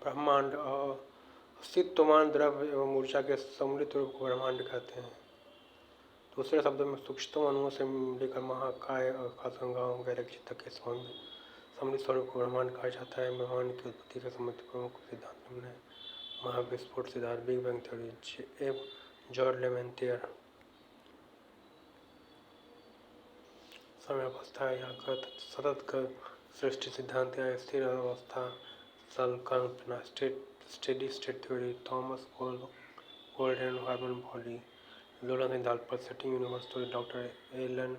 ब्रह्मांड अस्तित्वमान द्रव्य एवं ऊर्जा के सम्मिलित रूप को ब्रह्मांड कहते हैं। दूसरे शब्दों में सूक्ष्मतम अणुओं से लेकर महाकाय आकाशगंगाओं गैलेक्सी तक के सम्मिलित स्वरूप को ब्रह्मांड कहा जाता है। ब्रह्मांड की उत्पत्ति से संबंधित प्रमुख सिद्धांत निम्न है। महाविस्फोट सिद्धांत, big bang theory, George Lemaitre. समयावस्था या सतत सृष्टि सिद्धांत या स्थिर अवस्था संकल्पना, steady state theory, Thomas Gold and Hermann Bondi, दोलन सिद्धांत pulsating universe theory, doctor Allan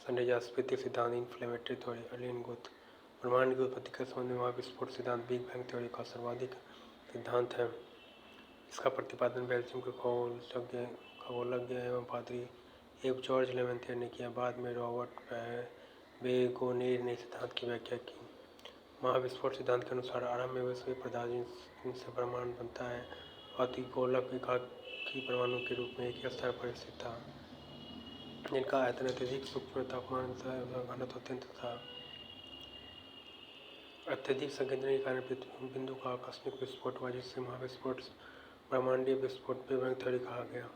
Sandage, स्फीति सिद्धांत, इन्फ्लेमेटरी थ्योरी, अलिन गुथ। ब्रह्मांड की उत्पत्ति के संबंध में महाविस्फोट सिद्धांत, बिग बैंग थ्योरी का सर्वाधिक सिद्धांत है। इसका प्रतिपादन बेल्जियम के खगोलज्ञ एवं पादरी एफ जॉर्ज लेमेंटियर ने किया। बाद में रॉबर्ट बेगोनियर ने सिद्धांत की व्याख्या की। महाविस्फोट सिद्धांत के अनुसार आरंभ में वे सभी पदार्थ जिनसे ब्रह्मांड बनता है अतिगोलक एकाकी परमाणु के रूप में एक ही स्थान पर स्थित था, जिनका आयतन अत्यधिक सूक्ष्म, तापमान घनत्व अत्यंत था। अत्यधिक संकेंद्रण के कारण बिंदु का आकस्मिक विस्फोट हुआ, जिससे महाविस्फोट ब्रह्मांडीय विस्फोट बिग बैंग थ्योरी कहा गया।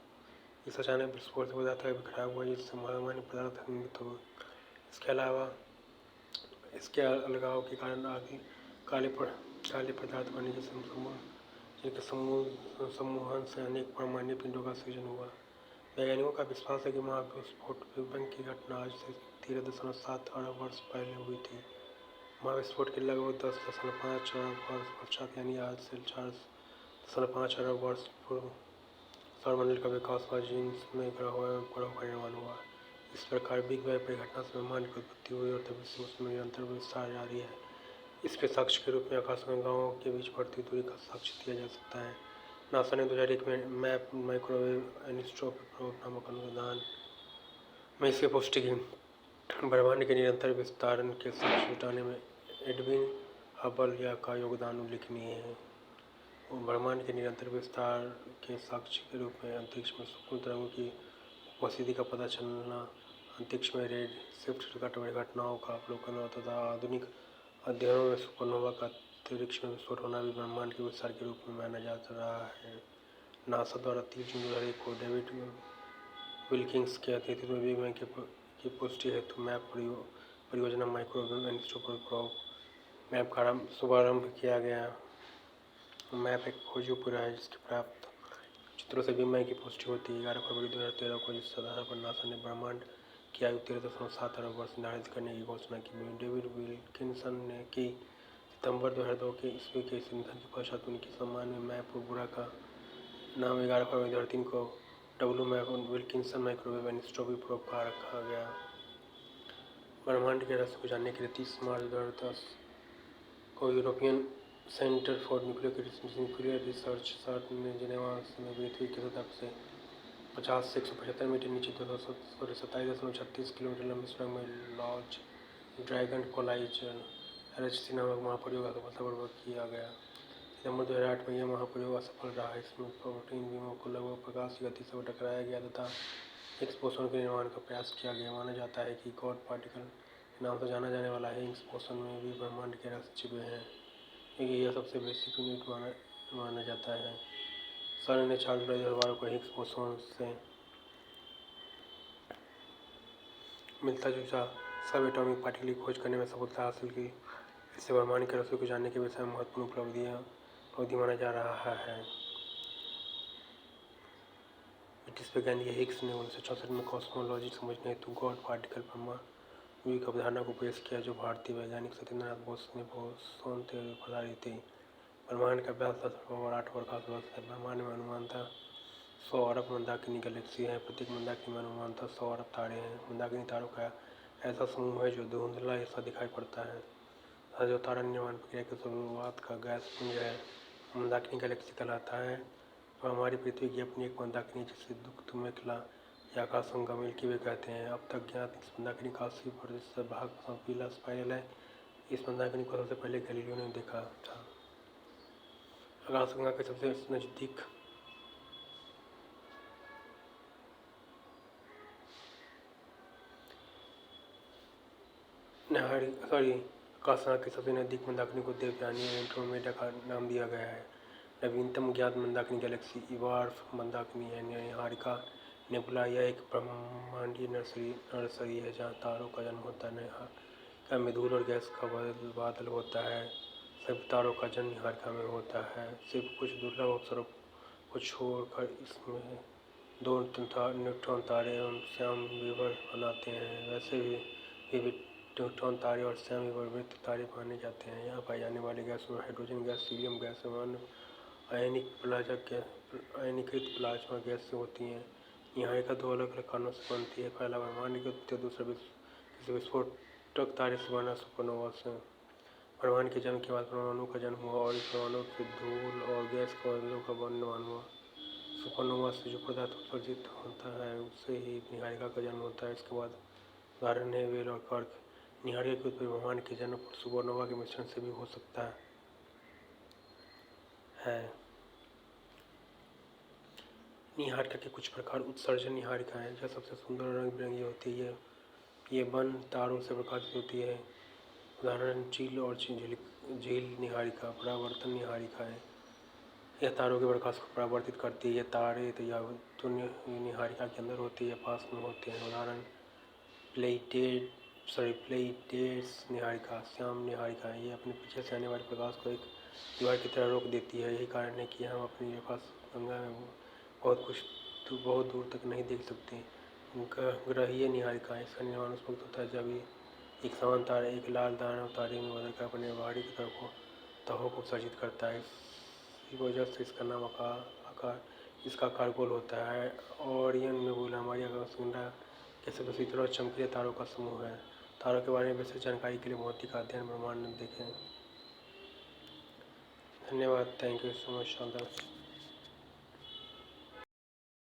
इस अचानक विस्फोट से पदार्थ का बिखराव हुआ, जिससे सामान्य पदार्थ निर्मित हुए। इसके अलावा इसके अलगाव के कारण काले पदार्थ बने, जिनके समूहन से अनेक परमाणु पिंडों का सृजन हुआ। वैज्ञानिकों का विश्वास है कि महाविस्फोट बिग बैंग की घटना आज से 13.7 अरब वर्ष पहले हुई थी। महाविस्फोट के लगभग 10.5 अरब वर्ष पश्चात, यानी आज से 4.5 अरब वर्ष पूर्व, सौरमंडल का विकास हुआ, जिसमें ग्रहों एवं ग्रहों का निर्माण हुआ। इस प्रकार बिग बैंग परिघटना से ब्रह्मांड की उत्पत्ति हुई और तभी से उसमें निरंतर विस्तार जारी है। इसके साक्ष्य के रूप में आकाशगंगाओं के बीच बढ़ती दूरी का साक्ष्य दिया जा सकता है। नासा ने 2001 में मैप माइक्रोवेव एनिसोट्रॉपी प्रोब नामक अनुसंधान में इसकी पुष्टि की। ब्रह्मांड के निरंतर विस्तारण के साक्ष्य जुटाने में एडविन हबल का योगदान उल्लेखनीय है। ब्रह्मांड के निरंतर विस्तार के साक्ष्य के रूप में अंतरिक्ष में सूक्ष्म तरंगों की उपस्थिति का पता चलना, अंतरिक्ष में रेड शिफ्ट घटनाओं का अवलोकन तथा आधुनिक अध्ययनों में सुपरनोवा का अंतरिक्ष में विस्फोट होना भी ब्रह्मांड के विस्तार के रूप में माना जा रहा है। नासा द्वारा 30 जून 2001 को डेविड विल्किंस के नेतृत्व में बिग बैंग की पुष्टि हेतु मैप परियोजना माइक्रोवेव एनिसोट्रॉपी प्रोब मैप का शुभारंभ किया गया। मैप एक खोजी उपग्रह है जिसके प्राप्त चित्रों से बिग बैंग की पुष्टि होती है। 11 फरवरी 2013 को जिस आधार पर नासा ने ब्रह्मांड की आयु 13.7 अरब वर्ष निर्धारित करने की घोषणा की। डेविड विल्किंसन ने की सितंबर 2002 के ईस्वी के इस निधन के पश्चात उनके सम्मान में मैप उपग्रह का नाम 11 फरवरी 2003 को W map Wilkinson microwave anisotropy probe का रखा गया। ब्रह्मांड के रहस्य को जानने के लिए 30 मार्च 2010 को European Centre for Nuclear Research CERN ने जिनेवा में पृथ्वी की सतह से 50 से 175 मीटर नीचे 27.36 किलोमीटर लंबी सुरंग में लार्ज ड्रैगन कोलाइजर LHC नामक महाप्रयोग का सफलतापूर्वक किया गया। सितंबर 2008 में यह महाप्रयोग असफल रहा। इसमें प्रोटीन बीमों को लगभग प्रकाश की गति से टकराया गया तथा हिग्स बोसोन के निर्माण का प्रयास किया गया। माना जाता है कि गॉड पार्टिकल के नाम से जाना जाने वाला हिग्स बोसोन में भी ब्रह्मांड के रहस्य छिपे हैं, क्योंकि यह सबसे बेसिक यूनिट माना जाता है। सर ने 4 जुलाई 2012 को हिग्स बोसोन से मिलता जुलता सब एटॉमिक पार्टिकल की खोज करने में सफलता हासिल की। इससे ब्रह्मांड के रहस्य को जानने के विषय में महत्वपूर्ण उपलब्धि माना जा रहा है। ब्रिटिश वैज्ञानिक हिग्स ने 1964 में कॉस्मोलॉजी समझने हेतु गॉड पार्टिकल ब्रह्मांड की अवधारणा को पेश किया, जो भारतीय वैज्ञानिक सत्येंद्रनाथ बोस ने बोसोन थ्योरी पर आधारित थी। ब्रह्मांड का व्यास 10⁻⁸ प्रकाश वर्ष है। ब्रह्मांड में अनुमानतः 100 अरब मंदाकिनी गैलेक्सी हैं। प्रत्येक मंदाकिनी में अनुमानतः 100 अरब तारे हैं। मंदाकिनी तारों का ऐसा समूह है जो धुंधला सा दिखाई पड़ता है तथा जो तारा निर्माण प्रक्रिया की शुरुआत का गैस पुंज है, मंदाकिनी गैलेक्सी कहलाता है। तो हमारी पृथ्वी की अपनी एक मंदाकिनी, जिसे धूमकेतु या आकाशगंगा मिल्की वे कहते हैं। अब तक ज्ञात इस मंदाकिनी का 80% भाग पीला स्पाइरल है। इस मंदाकिनी को सबसे पहले गैलीलियो ने देखा था। आकाशगंगा के सबसे नज़दीक प्रकाश के सबसे नज़दीक मंदाकिनी को देवयानी एंड्रोमेडा का नाम दिया गया है। नवीनतम ज्ञात मंदाकिनी गैलेक्सी इवार्फ मंदाकिनी है। निहारिका नेबुला यह एक ब्रह्मांडीय नर्सरी है जहाँ तारों का जन्म होता है। निहारिका में धूल और गैस का बादल होता है। सभी तारों का जन्म निहारिका में होता है। सिर्फ कुछ दुर्लभ अवसरों को छोड़कर इसमें 2 न्यूट्रॉन तारे एवं श्याम वीवर बनाते हैं। वैसे भी विविध न्यूट्रॉन तारे और श्याम वीवर वृत्त तारे माने जाते हैं। यहाँ पाई जाने वाली गैस में हाइड्रोजन गैस, हीलियम गैस एवं आयनीकृत प्लाज्मा गैस होती हैं। निहारिका 2 अलग-अलग कारणों से बनती है। पहला ब्रह्मांड की उत्पत्ति, दूसरा किसी विस्फोटक तारे से बना सुपरनोवा से। ब्रह्मांड के जन्म के बाद परमाणु का जन्म हुआ और इस परमाणु से धूल और गैस कणों का निर्माण हुआ। सुपरनोवा से जो पदार्थ उत्सर्जित होता है उससे ही निहारिका का जन्म होता है। इसके बाद उदाहरण है वेल और कर्क। निहारिका की उत्पत्ति ब्रह्मांड के जन्म और सुपरनोवा के मिश्रण से भी हो सकता है। निहारिका के कुछ प्रकार उत्सर्जन निहारिका है जो सबसे सुंदर और रंग बिरंगी होती है। ये वन तारों से प्रकाशित होती है। उदाहरण चील और झील निहारिका। परावर्तन निहारिका है, यह तारों के प्रकाश को परावर्तित करती है। तारे तो निहारिका के अंदर होती है, पास में होते हैं। उदाहरण प्लेइटेड्स निहारिका। श्याम निहारिका है, ये अपने पीछे से आने वाले प्रकाश को एक दीवार की तरह रोक देती है। यही कारण है कि हम अपनी आकाश गंगा में बहुत दूर तक नहीं देख सकते। ग्रहीय निहारिका, इसका निर्माण उस वक्त होता है जब एक समान तारा एक लाल दानव तारे में बदलकर अपने बाहरी तहों को उत्सर्जित करता है। इसी वजह से इसका आकार गोल होता है। ओरियन नेबुला हमारी आकाशगंगा के सबसे शीतल और चमकीले तारों का समूह है। तारों के बारे में विशेष जानकारी के लिए भौतिक अध्ययन ब्रह्मांड देखें। धन्यवाद। Thank you so much all the